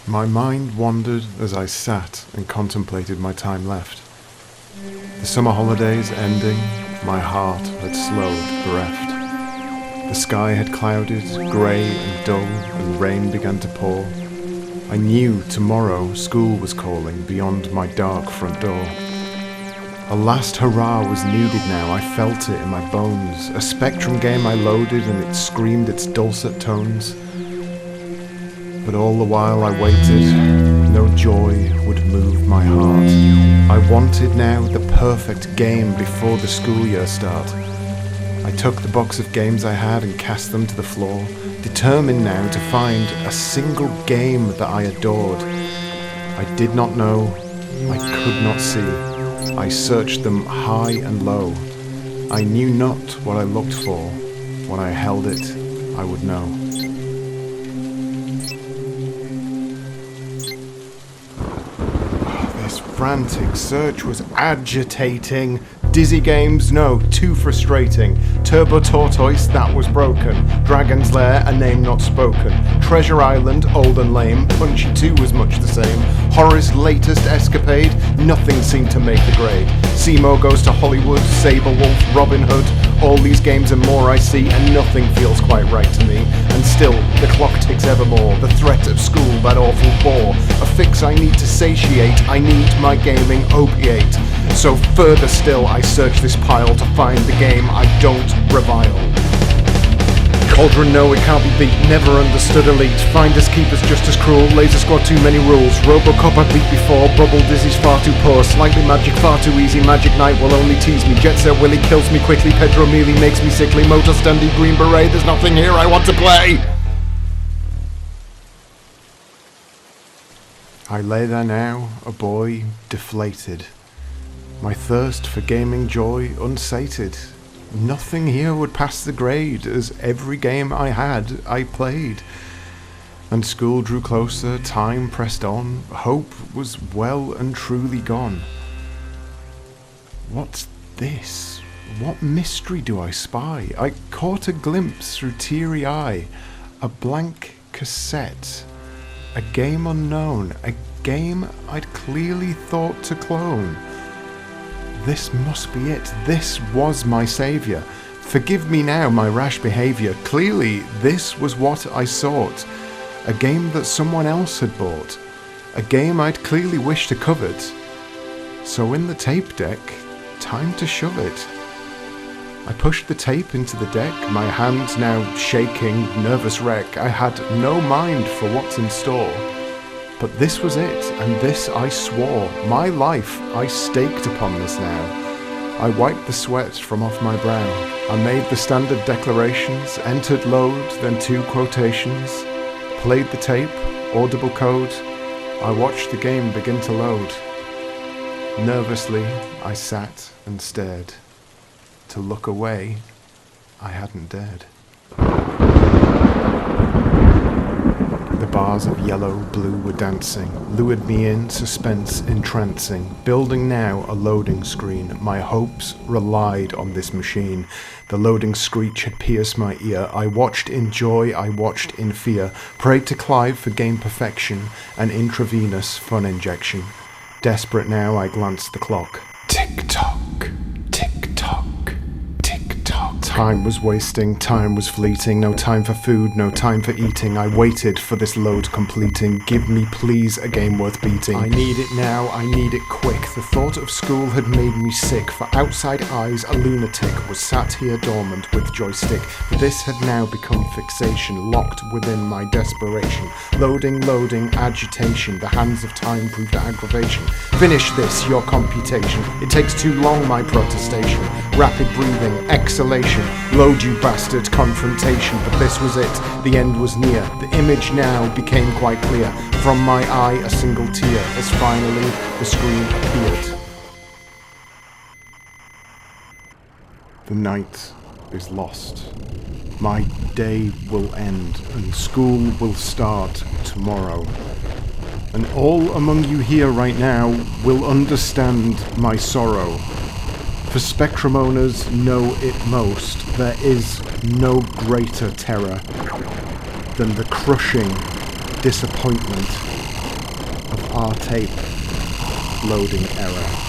My mind wandered as I sat and contemplated my time left. The summer holidays ending, my heart had slowed, bereft. The sky had clouded, grey and dull, and rain began to pour. I knew tomorrow school was calling beyond my dark front door. A last hurrah was needed now, I felt it in my bones. A Spectrum game I loaded and it screamed its dulcet tones. But all the while I waited, no joy would move my heart. I wanted now the perfect game before the school year start. I took the box of games I had and cast them to the floor, determined now to find a single game that I adored. I did not know, I could not see. I searched them high and low. I knew not what I looked for. When I held it, I would know. This frantic search was agitating. Dizzy games, no, too frustrating. Turbo Tortoise, that was broken. Dragon's Lair, a name not spoken. Treasure Island, old and lame. Punchy 2 was much the same. Horror's latest escapade, nothing seemed to make the grade. Seymour Goes to Hollywood, Sabrewolf, Robin Hood. All these games and more I see, and nothing feels quite right to me. And still, the clock ticks evermore. The threat of school, that awful bore. A fix I need to satiate, I need my gaming opiate. So further still, I search this pile to find the game I don't revile. Cauldron, no, it can't be beat, never understood elite. Finders, keepers, just as cruel. Laser Squad, too many rules. Robocop, I've beat before. Bubble Dizzy's far too poor. Slightly magic, far too easy. Magic Knight will only tease me. Jet Set Willy kills me quickly. Pedro Mealy makes me sickly. Motor Standy, Green Beret, there's nothing here I want to play. I lay there now, a boy, deflated. My thirst for gaming joy unsated. Nothing here would pass the grade, as every game I had, I played. And school drew closer, time pressed on, hope was well and truly gone. What's this? What mystery do I spy? I caught a glimpse through teary eye, a blank cassette, a game unknown, a game I'd clearly thought to clone. This must be it. This was my saviour. Forgive me now my rash behaviour. Clearly, this was what I sought. A game that someone else had bought. A game I'd clearly wished to covet. So in the tape deck, time to shove it. I pushed the tape into the deck, my hand now shaking, nervous wreck. I had no mind for what's in store. But this was it, and this I swore. My life I staked upon this now. I wiped the sweat from off my brow. I made the standard declarations, entered load, then 2 quotations, played the tape, audible code. I watched the game begin to load. Nervously, I sat and stared. To look away, I hadn't dared. The bars of yellow, blue were dancing, lured me in, suspense entrancing, building now a loading screen. My hopes relied on this machine. The loading screech had pierced my ear. I watched in joy, I watched in fear, prayed to Clive for game perfection, an intravenous fun injection. Desperate now, I glanced the clock. Tick-tock, tick-tock. Time was wasting, time was fleeting, no time for food, no time for eating. I waited for this load completing. Give me please a game worth beating. I need it now, I need it quick. The thought of school had made me sick. For outside eyes, a lunatic was sat here dormant with joystick. But this had now become fixation, locked within my desperation. Loading, loading, agitation. The hands of time proved aggravation. Finish this, your computation. It takes too long, my protestation. Rapid breathing, exhalation. Load, you bastard, confrontation. But this was it, the end was near. The image now became quite clear. From my eye a single tear, as finally the screen appeared. The night is lost. My day will end, and school will start tomorrow. And all among you here right now will understand my sorrow. For Spectrum owners know it most, there is no greater terror than the crushing disappointment R tape. Loading error.